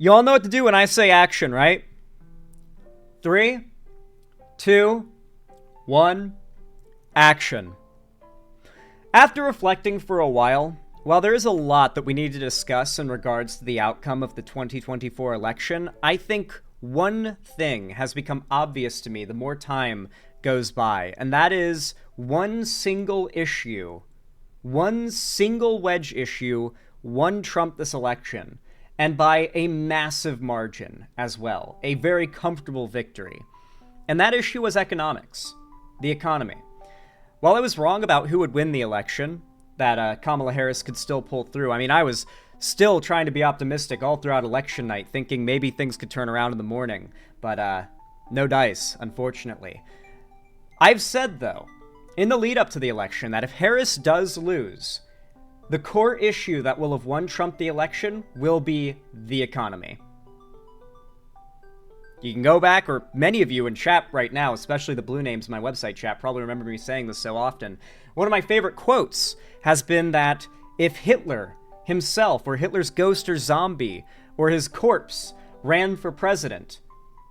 You all know what to do when I say action, right? 3, 2, 1, action. After reflecting for a while, while there is a lot that we need to discuss in regards to the outcome of the 2024 election, I think one thing has become obvious to me the more time goes by, and that is one single issue, one single wedge issue won Trump this election, and by a massive margin as well, a very comfortable victory. And that issue was economics, the economy. While I was wrong about who would win the election, that Kamala Harris could still pull through, I mean, I was still trying to be optimistic all throughout election night, thinking maybe things could turn around in the morning, but no dice, unfortunately. I've said, though, in the lead up to the election, that if Harris does lose, the core issue that will have won Trump the election will be the economy. You can go back, or many of you in chat right now, especially the blue names in my website chat, probably remember me saying this so often. One of my favorite quotes has been that if Hitler himself, or Hitler's ghost or zombie, or his corpse ran for president,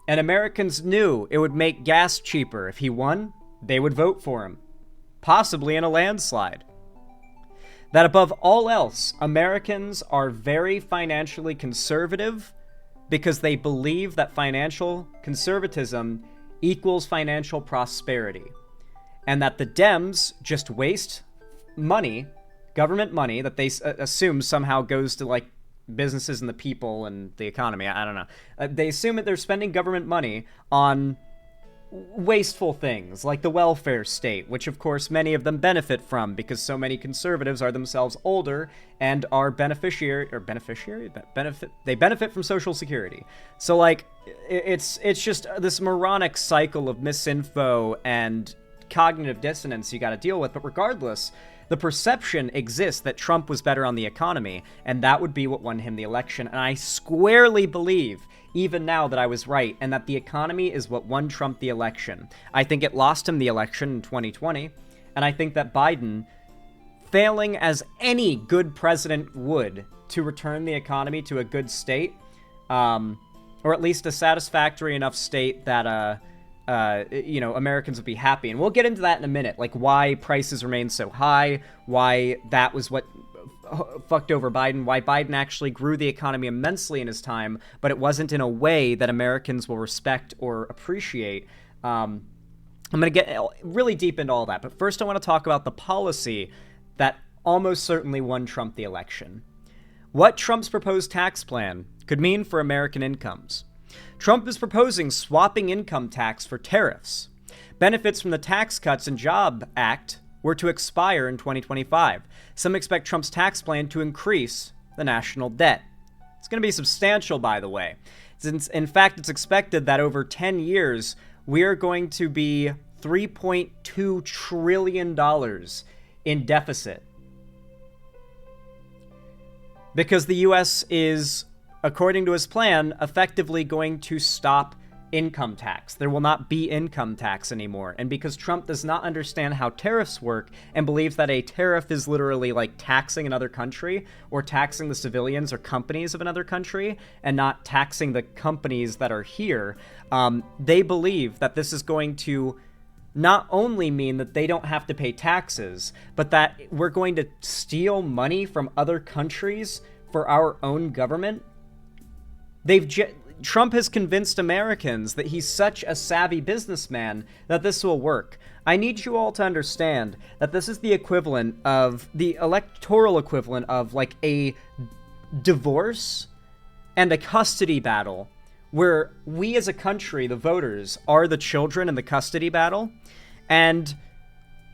and Americans knew it would make gas cheaper if he won, they would vote for him, possibly in a landslide. That above all else, Americans are very financially conservative because they believe that financial conservatism equals financial prosperity. And that the Dems just waste money, government money, that they assume somehow goes to, like, businesses and the people and the economy. I don't know. They assume that they're spending government money on wasteful things like the welfare state, which of course many of them benefit from because so many conservatives are themselves older and are benefit they benefit from Social Security. So like it's just this moronic cycle of misinfo and cognitive dissonance you got to deal with. But regardless, the perception exists that Trump was better on the economy, and that would be what won him the election. And I squarely believe even now that I was right, and that the economy is what won Trump the election. I think it lost him the election in 2020, and I think that Biden, failing as any good president would to return the economy to a good state, or at least a satisfactory enough state that Americans would be happy. And we'll get into that in a minute, like why prices remain so high, why that was what fucked over Biden, why Biden actually grew the economy immensely in his time, but it wasn't in a way that Americans will respect or appreciate. I'm going to get really deep into all that, but first I want to talk about the policy that almost certainly won Trump the election. What Trump's proposed tax plan could mean for American incomes. Trump is proposing swapping income tax for tariffs. Benefits from the Tax Cuts and Jobs Act were to expire in 2025. Some expect Trump's tax plan to increase the national debt. It's going to be substantial, by the way. Since, in fact, it's expected that over 10 years, we are going to be $3.2 trillion in deficit. Because the U.S. is, according to his plan, effectively going to stop income tax. There will not be income tax anymore. And because Trump does not understand how tariffs work and believes that a tariff is literally like taxing another country or taxing the civilians or companies of another country and not taxing the companies that are here, they believe that this is going to not only mean that they don't have to pay taxes, but that we're going to steal money from other countries for our own government. Trump has convinced Americans that he's such a savvy businessman that this will work. I need you all to understand that this is the equivalent of, the electoral equivalent of like a divorce and a custody battle, where we as a country, the voters, are the children in the custody battle, and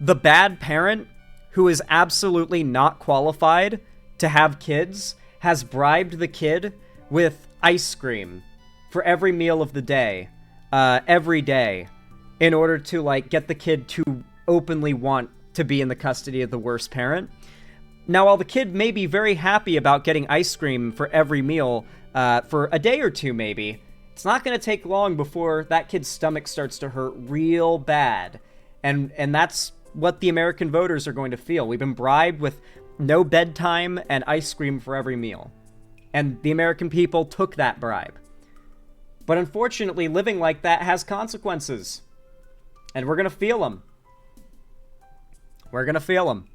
the bad parent who is absolutely not qualified to have kids has bribed the kid with ice cream for every meal of the day, every day, in order to like get the kid to openly want to be in the custody of the worst parent. Now, while the kid may be very happy about getting ice cream for every meal, for a day or two maybe, it's not going to take long before that kid's stomach starts to hurt real bad. And that's what the American voters are going to feel. We've been bribed with no bedtime and ice cream for every meal. And the American people took that bribe. But unfortunately, living like that has consequences. And we're going to feel them. We're going to feel them.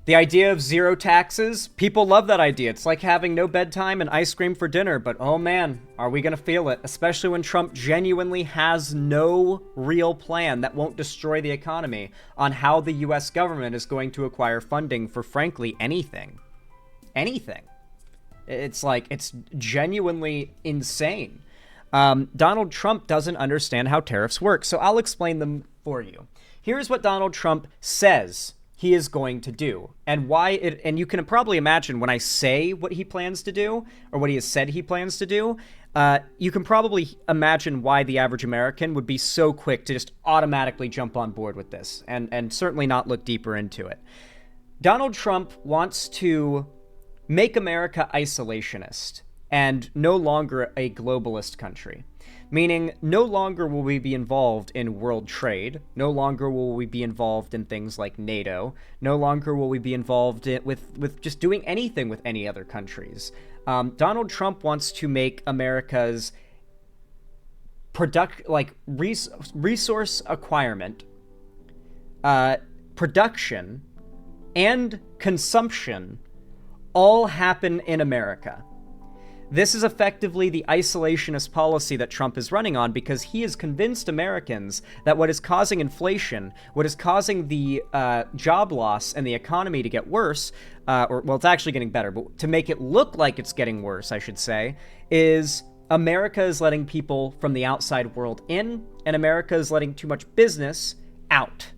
The idea of zero taxes, people love that idea. It's like having no bedtime and ice cream for dinner, but oh man, are we going to feel it? Especially when Trump genuinely has no real plan that won't destroy the economy on how the US government is going to acquire funding for, frankly, anything. Anything. It's like, it's genuinely insane. Donald Trump doesn't understand how tariffs work, so I'll explain them for you. Here's what Donald Trump says he is going to do, and why it, and you can probably imagine when I say what he plans to do, or what he has said he plans to do, you can probably imagine why the average American would be so quick to just automatically jump on board with this, and certainly not look deeper into it. Donald Trump wants to make America isolationist and no longer a globalist country. Meaning, no longer will we be involved in world trade, no longer will we be involved in things like NATO, no longer will we be involved with just doing anything with any other countries. Donald Trump wants to make America's resource acquirement, production, and consumption all happen in America. This is effectively the isolationist policy that Trump is running on, because he has convinced Americans that what is causing inflation, what is causing the job loss and the economy to get worse, well, it's actually getting better, but to make it look like it's getting worse, I should say, is America is letting people from the outside world in, and America is letting too much business out.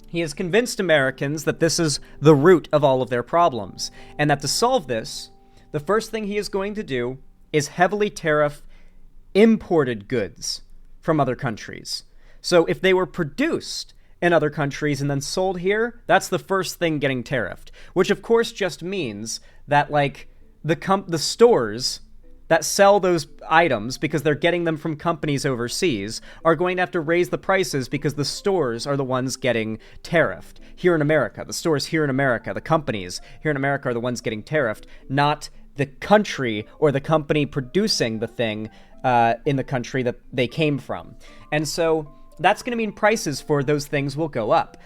He has convinced Americans that this is the root of all of their problems, and that to solve this, the first thing he is going to do is heavily tariff imported goods from other countries. So if they were produced in other countries and then sold here, that's the first thing getting tariffed, which of course just means that like the stores that sell those items, because they're getting them from companies overseas, are going to have to raise the prices because the stores are the ones getting tariffed here in America. The stores here in America, the companies here in America are the ones getting tariffed, not the country or the company producing the thing in the country that they came from. And so that's going to mean prices for those things will go up.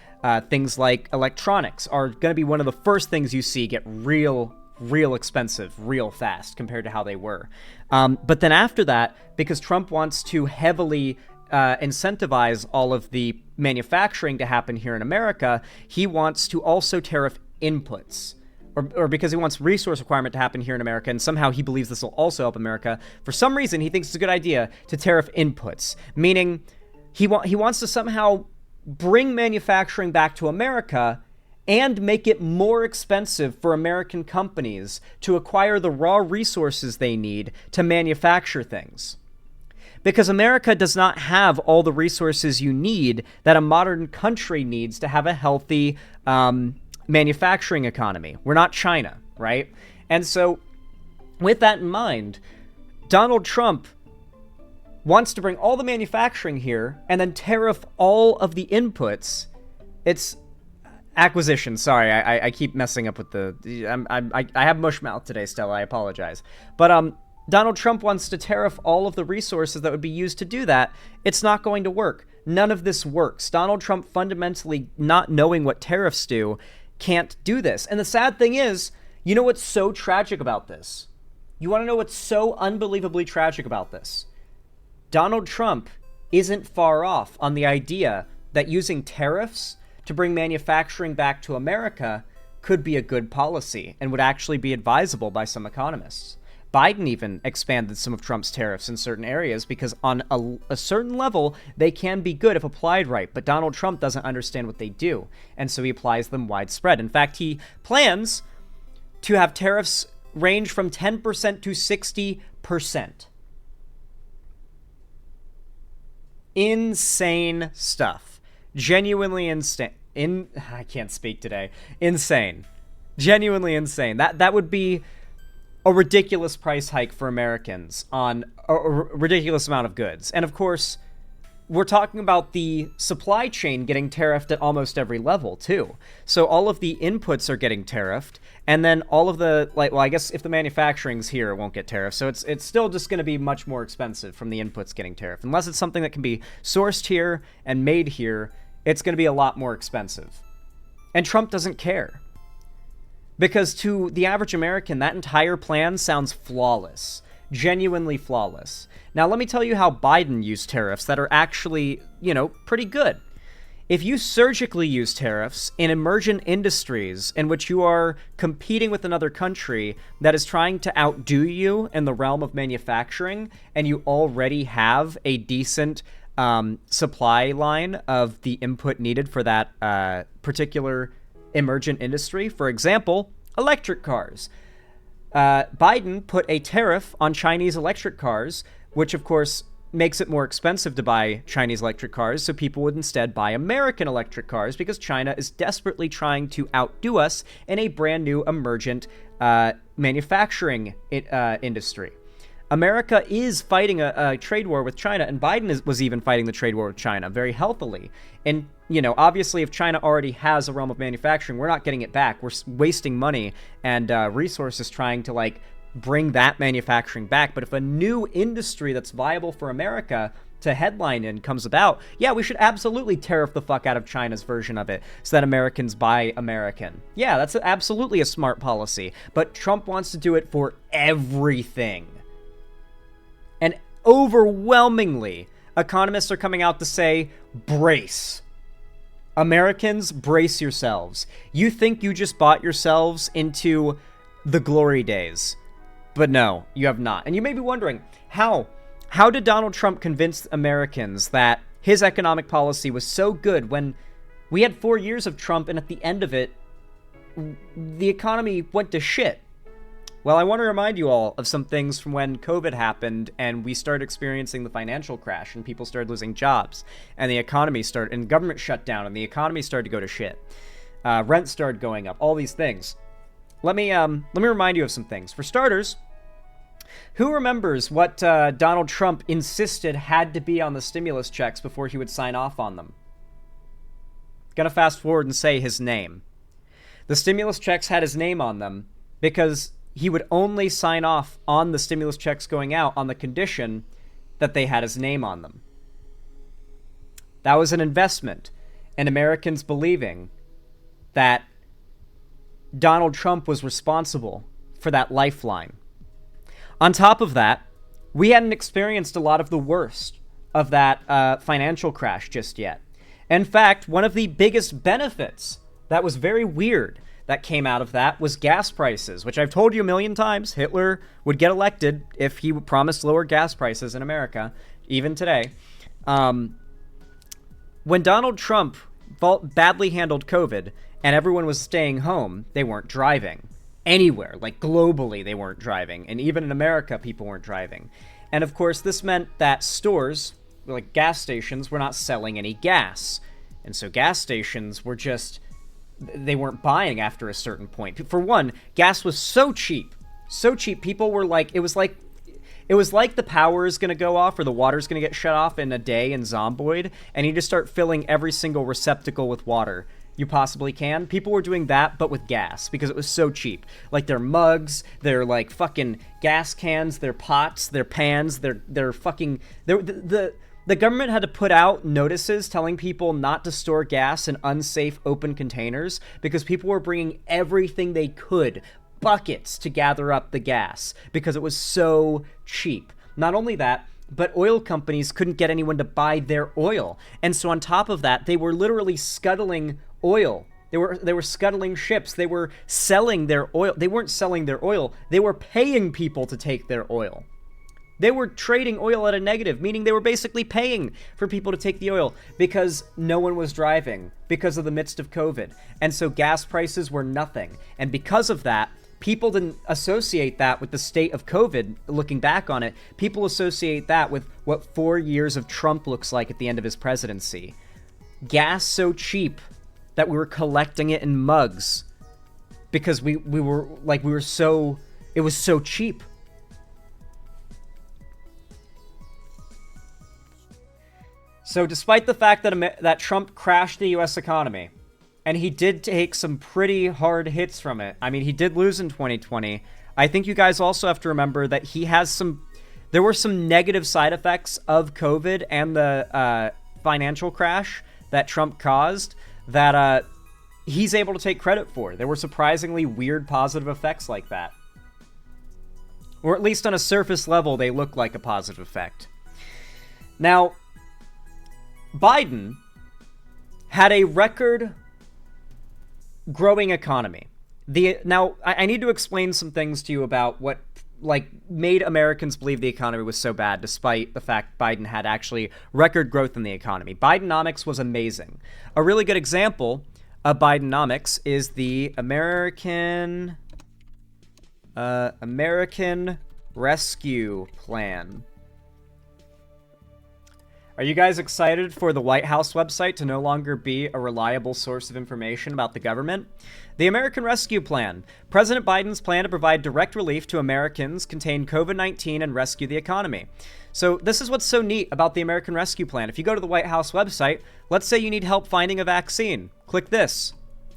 Things like electronics are going to be one of the first things you see get real expensive real fast compared to how they were. But then after that, because Trump wants to heavily incentivize all of the manufacturing to happen here in America, he wants to also tariff inputs. Or because he wants resource requirement to happen here in America, and somehow he believes this will also help America. For some reason, he thinks it's a good idea to tariff inputs, meaning he wants to somehow bring manufacturing back to America and make it more expensive for American companies to acquire the raw resources they need to manufacture things. Because America does not have all the resources you need that a modern country needs to have a healthy manufacturing economy. We're not China, right? And so with that in mind, Donald Trump wants to bring all the manufacturing here and then tariff all of the inputs. It's acquisition. Sorry, I keep messing up with the... I have mush mouth today, Stella. I apologize. But Donald Trump wants to tariff all of the resources that would be used to do that. It's not going to work. None of this works. Donald Trump, fundamentally not knowing what tariffs do, can't do this. And the sad thing is, you know what's so tragic about this? You want to know what's so unbelievably tragic about this? Donald Trump isn't far off on the idea that using tariffs to bring manufacturing back to America could be a good policy and would actually be advisable by some economists. Biden even expanded some of Trump's tariffs in certain areas because on a certain level, they can be good if applied right, but Donald Trump doesn't understand what they do, and so he applies them widespread. In fact, he plans to have tariffs range from 10% to 60%. Insane stuff. Genuinely insane. I can't speak today. Insane. Genuinely insane. That would be a ridiculous price hike for Americans on a ridiculous amount of goods. And of course, we're talking about the supply chain getting tariffed at almost every level too. So all of the inputs are getting tariffed, and then all of the I guess if the manufacturing's here, it won't get tariffed. So it's still just going to be much more expensive from the inputs getting tariffed. Unless it's something that can be sourced here and made here, it's going to be a lot more expensive. And Trump doesn't care. Because to the average American, that entire plan sounds flawless. Genuinely flawless. Now, let me tell you how Biden used tariffs that are actually, pretty good. If you surgically use tariffs in emergent industries in which you are competing with another country that is trying to outdo you in the realm of manufacturing, and you already have a decent supply line of the input needed for that particular emergent industry, for example, electric cars. Biden put a tariff on Chinese electric cars, which of course makes it more expensive to buy Chinese electric cars, so people would instead buy American electric cars because China is desperately trying to outdo us in a brand new emergent manufacturing industry. America is fighting a trade war with China, and Biden was even fighting the trade war with China very healthily. And, obviously if China already has a realm of manufacturing, we're not getting it back. We're wasting money and resources trying to, bring that manufacturing back. But if a new industry that's viable for America to headline in comes about, yeah, we should absolutely tariff the fuck out of China's version of it so that Americans buy American. Yeah, that's absolutely a smart policy. But Trump wants to do it for everything. And overwhelmingly, economists are coming out to say, brace. Americans, brace yourselves. You think you just bought yourselves into the glory days. But no, you have not. And you may be wondering, how did Donald Trump convince Americans that his economic policy was so good when we had 4 years of Trump and at the end of it, the economy went to shit? Well, I want to remind you all of some things from when COVID happened and we started experiencing the financial crash and people started losing jobs and the economy started, and government shut down and the economy started to go to shit. Rent started going up, all these things. Let me remind you of some things. For starters, who remembers what Donald Trump insisted had to be on the stimulus checks before he would sign off on them? Gonna fast forward and say his name. The stimulus checks had his name on them because he would only sign off on the stimulus checks going out on the condition that they had his name on them. That was an investment in Americans believing that Donald Trump was responsible for that lifeline. On top of that, we hadn't experienced a lot of the worst of that financial crash just yet. In fact, one of the biggest benefits that was very weird that came out of that was gas prices, which I've told you a million times. Hitler would get elected if he promised lower gas prices in America, even today. When Donald Trump badly handled COVID and everyone was staying home, they weren't driving. Anywhere, globally, they weren't driving. And even in America, people weren't driving. And of course, this meant that stores, like gas stations, were not selling any gas. And so gas stations were they weren't buying after a certain point. For one, gas was so cheap. People were it was like the power is going to go off or the water's going to get shut off in a day in Zomboid, and you just start filling every single receptacle with water you possibly can. People were doing that, but with gas, because it was so cheap. Their mugs, their fucking gas cans, their pots, their pans, their fucking... The government had to put out notices telling people not to store gas in unsafe open containers because people were bringing everything they could, buckets, to gather up the gas because it was so cheap. Not only that, but oil companies couldn't get anyone to buy their oil. And so on top of that, they were literally scuttling oil. They were scuttling ships. They were selling their oil. They weren't selling their oil. They were paying people to take their oil. They were trading oil at a negative, meaning they were basically paying for people to take the oil because no one was driving because of the midst of COVID. And so gas prices were nothing. And because of that, people didn't associate that with the state of COVID. Looking back on it, people associate that with what 4 years of Trump looks like at the end of his presidency. Gas so cheap that we were collecting it in mugs because it was so cheap. So despite the fact that that Trump crashed the U.S. economy, and he did take some pretty hard hits from it. I mean, he did lose in 2020. I think you guys also have to remember that there were some negative side effects of COVID and the financial crash that Trump caused that he's able to take credit for. There were surprisingly weird positive effects like that. Or at least on a surface level, they look like a positive effect. Now, Biden had a record growing economy. Now, I need to explain some things to you about what made Americans believe the economy was so bad, despite the fact Biden had actually record growth in the economy. Bidenomics was amazing. A really good example of Bidenomics is the American Rescue Plan. Are you guys excited for the White House website to no longer be a reliable source of information about the government? The American Rescue Plan. President Biden's plan to provide direct relief to Americans contained COVID-19 and rescue the economy. So this is what's so neat about the American Rescue Plan. If you go to the White House website, let's say you need help finding a vaccine. Click this.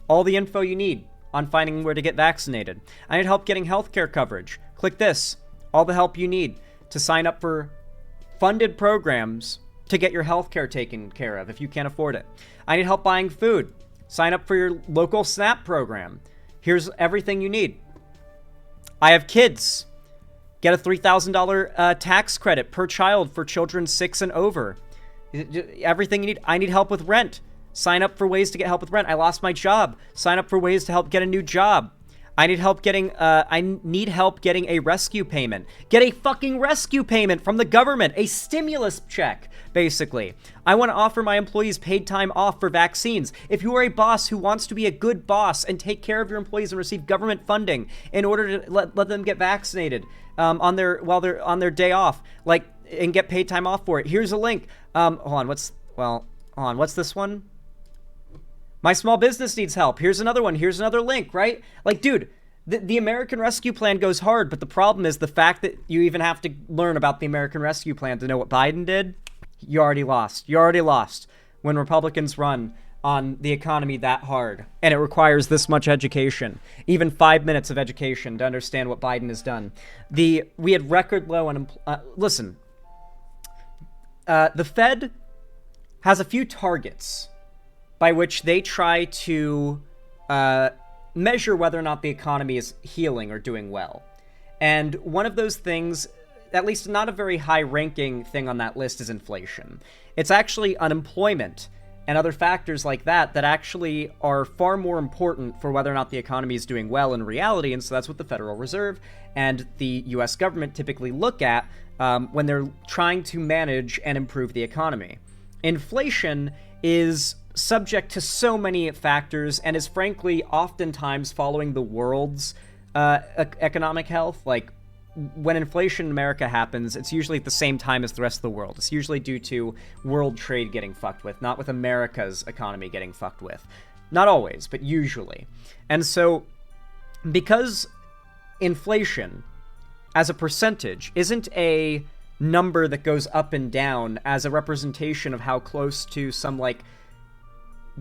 All the info you need on finding where to get vaccinated. I need help getting healthcare coverage. Click this. All the help you need to sign up for funded programs to get your healthcare taken care of if you can't afford it. I need help buying food. Sign up for your local SNAP program. Here's everything you need. I have kids. Get a $3,000 tax credit per child for children 6 and over. Everything you need. I need help with rent. Sign up for ways to get help with rent. I lost my job. Sign up for ways to help get a new job. I need help getting a rescue payment. Get a fucking rescue payment from the government, a stimulus check, basically. I want to offer my employees paid time off for vaccines. If you are a boss who wants to be a good boss and take care of your employees and receive government funding in order to let them get vaccinated while they're on their day off, and get paid time off for it, here's a link. Hold on, what's this one? My small business needs help. Here's another one. Here's another link, right? Dude, the American Rescue Plan goes hard, but the problem is the fact that you even have to learn about the American Rescue Plan to know what Biden did. You already lost. You already lost when Republicans run on the economy that hard. And it requires this much education, even 5 minutes of education to understand what Biden has done. We had record low unemployment. Listen, the Fed has a few targets by which they try to measure whether or not the economy is healing or doing well. And one of those things, at least not a very high-ranking thing on that list, is inflation. It's actually unemployment and other factors like that that actually are far more important for whether or not the economy is doing well in reality, and so that's what the Federal Reserve and the U.S. government typically look at when they're trying to manage and improve the economy. Inflation is subject to so many factors and is frankly oftentimes following the world's economic health. When inflation in America happens, it's usually at the same time as the rest of the world. It's usually due to world trade getting fucked with, not with America's economy getting fucked with. Not always, but usually. And so, because inflation as a percentage isn't a number that goes up and down as a representation of how close to some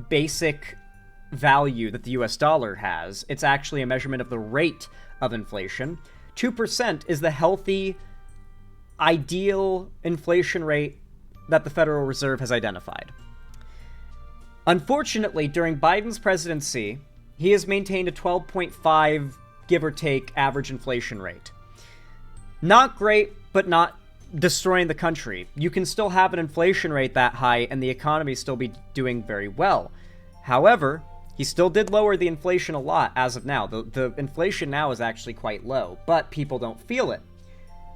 basic value that the US dollar has, it's actually a measurement of the rate of inflation. 2% is the healthy, ideal inflation rate that the Federal Reserve has identified. Unfortunately, during Biden's presidency, he has maintained a 12.5, give or take, average inflation rate. Not great, but not destroying the country. You can still have an inflation rate that high and the economy still be doing very well. However, he still did lower the inflation a lot as of now. The inflation now is actually quite low, but people don't feel it.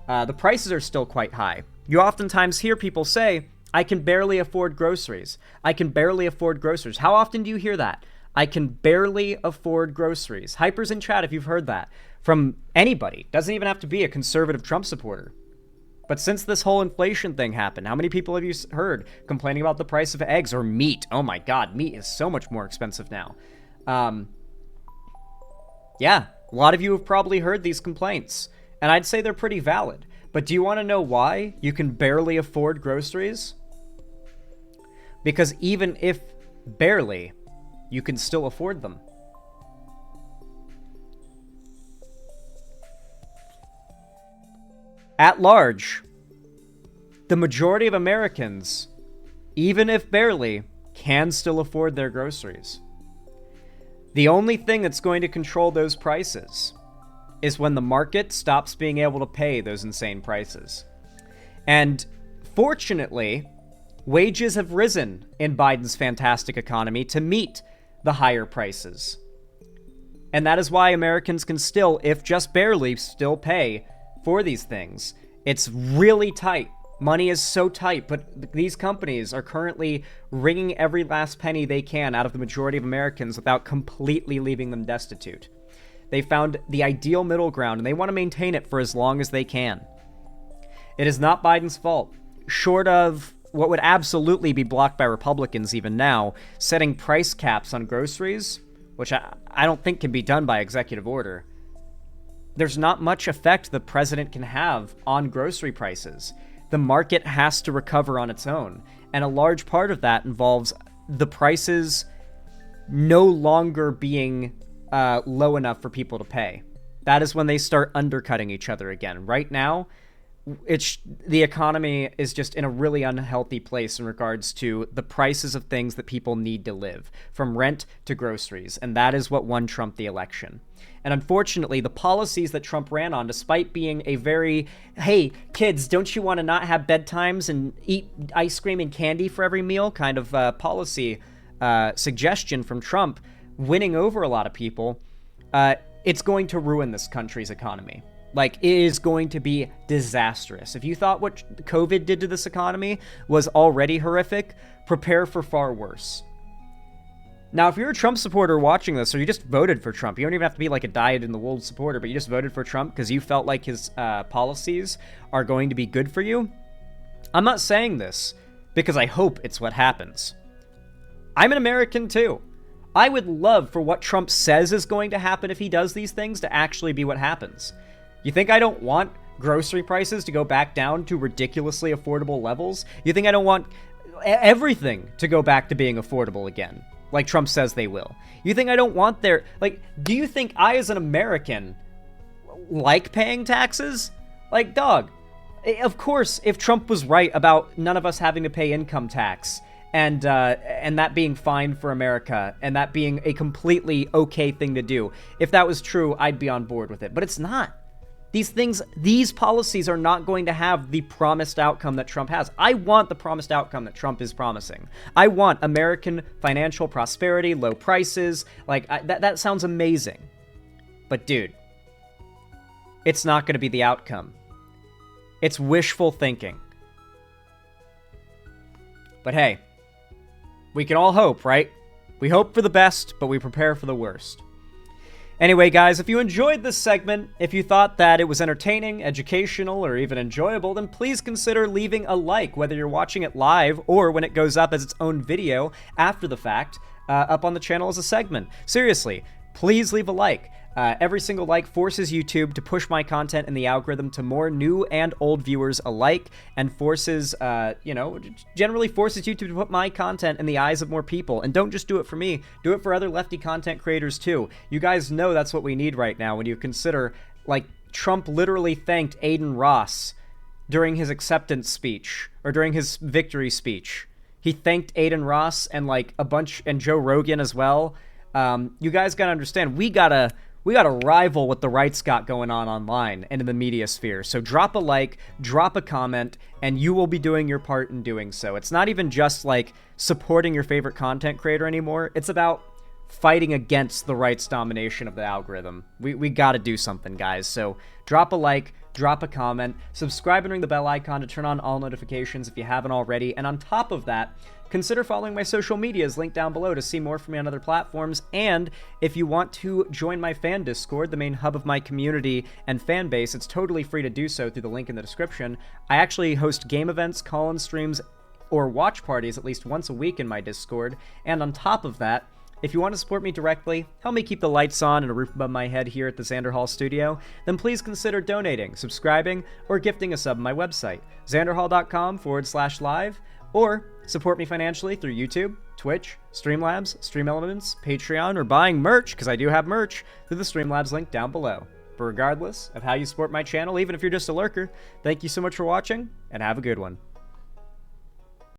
The prices are still quite high. You oftentimes hear people say, I can barely afford groceries. I can barely afford groceries. How often do you hear that? I can barely afford groceries. Hypers in chat if you've heard that from anybody. Doesn't even have to be a conservative Trump supporter. But since this whole inflation thing happened, how many people have you heard complaining about the price of eggs or meat? Oh my god, meat is so much more expensive now. Yeah, a lot of you have probably heard these complaints, and I'd say they're pretty valid. But do you want to know why you can barely afford groceries? Because even if barely, you can still afford them. At large, the majority of Americans, even if barely, can still afford their groceries. The only thing that's going to control those prices is when the market stops being able to pay those insane prices. And fortunately, wages have risen in Biden's fantastic economy to meet the higher prices. And that is why Americans can still, if just barely, still pay for these things. It's really tight. Money is so tight, but these companies are currently wringing every last penny they can out of the majority of Americans without completely leaving them destitute. They found the ideal middle ground, and they want to maintain it for as long as they can. It is not Biden's fault, short of what would absolutely be blocked by Republicans even now, setting price caps on groceries, which I don't think can be done by executive order. There's not much effect the president can have on grocery prices. The market has to recover on its own, and a large part of that involves the prices no longer being low enough for people to pay. That is when they start undercutting each other again. Right now, the economy is just in a really unhealthy place in regards to the prices of things that people need to live, from rent to groceries, and that is what won Trump the election. And unfortunately, the policies that Trump ran on, despite being a very, hey, kids, don't you want to not have bedtimes and eat ice cream and candy for every meal kind of policy suggestion from Trump, winning over a lot of people, it's going to ruin this country's economy. Like, it is going to be disastrous. If you thought what COVID did to this economy was already horrific, prepare for far worse. Now, if you're a Trump supporter watching this, or you just voted for Trump, you don't even have to be like a dyed-in-the-wool supporter, but you just voted for Trump because you felt like his policies are going to be good for you, I'm not saying this because I hope it's what happens. I'm an American too. I would love for what Trump says is going to happen if he does these things to actually be what happens. You think I don't want grocery prices to go back down to ridiculously affordable levels? You think I don't want everything to go back to being affordable again, like Trump says they will? You think I don't want do you think I as an American like paying taxes? Like, dog, of course, if Trump was right about none of us having to pay income tax, and that being fine for America, and that being a completely okay thing to do, if that was true, I'd be on board with it. But it's not. These policies are not going to have the promised outcome that Trump has. I want the promised outcome that Trump is promising. I want American financial prosperity, low prices. That sounds amazing. But dude, it's not going to be the outcome. It's wishful thinking. But hey, we can all hope, right? We hope for the best, but we prepare for the worst. Anyway, guys, if you enjoyed this segment, if you thought that it was entertaining, educational, or even enjoyable, then please consider leaving a like, whether you're watching it live or when it goes up as its own video after the fact, up on the channel as a segment. Seriously, please leave a like. Every single like forces YouTube to push my content in the algorithm to more new and old viewers alike, and forces, generally forces YouTube to put my content in the eyes of more people. And don't just do it for me, do it for other lefty content creators too. You guys know that's what we need right now when you consider, Trump literally thanked Aiden Ross during his acceptance speech, or during his victory speech. He thanked Aiden Ross and and Joe Rogan as well. You guys gotta understand, we gotta rival what the right's got going on online and in the media sphere. So drop a like, drop a comment, and you will be doing your part in doing so. It's not even just supporting your favorite content creator anymore. It's about fighting against the right's domination of the algorithm. We gotta do something, guys. So drop a like, drop a comment, subscribe and ring the bell icon to turn on all notifications if you haven't already. And on top of that, consider following my social medias linked down below to see more from me on other platforms. And if you want to join my fan Discord, the main hub of my community and fan base, it's totally free to do so through the link in the description. I actually host game events, call-in streams, or watch parties at least once a week in my Discord. And on top of that, if you want to support me directly, help me keep the lights on and a roof above my head here at the Xander Hall studio, then please consider donating, subscribing, or gifting a sub on my website, xanderhall.com/live, Or support me financially through YouTube, Twitch, Streamlabs, Stream Elements, Patreon, or buying merch, because I do have merch, through the Streamlabs link down below. But regardless of how you support my channel, even if you're just a lurker, thank you so much for watching, and have a good one.